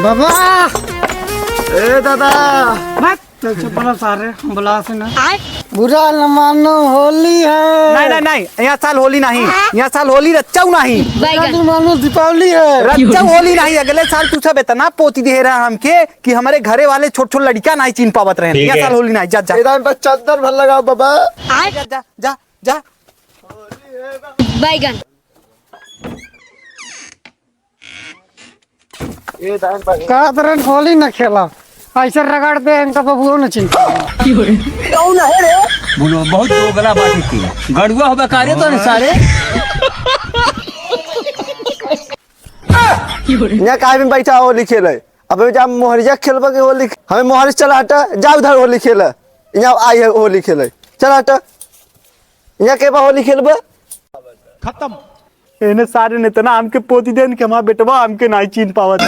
बाबा ए दादा मत चुप सारे बुला से ना बुरा न मानो होली है। नहीं नहीं नहीं, यहाँ साल होली नहीं, यहाँ साल होली रच्चाऊ नहीं, बुरा न मानो दीपावली है। रच्चाऊ होली नहीं। अगले साल तू सब इतना पोती दे रहा हमके कि हमारे घरे वाले छोट छोट लड़कियां नहीं चिन पावत रहे। यहाँ साल होली नहीं। जा जा चद्दर भर लगाओ बाबा। जा जा जा जा। बैगन का तरह होली न खेला ऐसे रगड़ दे इनका बबुओ न चिंता बोलो बहुत गला बाटी थी गड़ुआ हो बेकारे तो सारे यहाँ काहे में बैठा होली खेले। अब जा मोहरिया खेलबा के होली हमें मोहरिया चला हटा जा उधर होली खेले। यहाँ आई है होली खेले चला हटा। यहाँ के बा होली खेलबा खत्म। इन्हें सारे ने इतना हमके पोती देन के हमारा बेटवा हमके नहीं चिन पावत।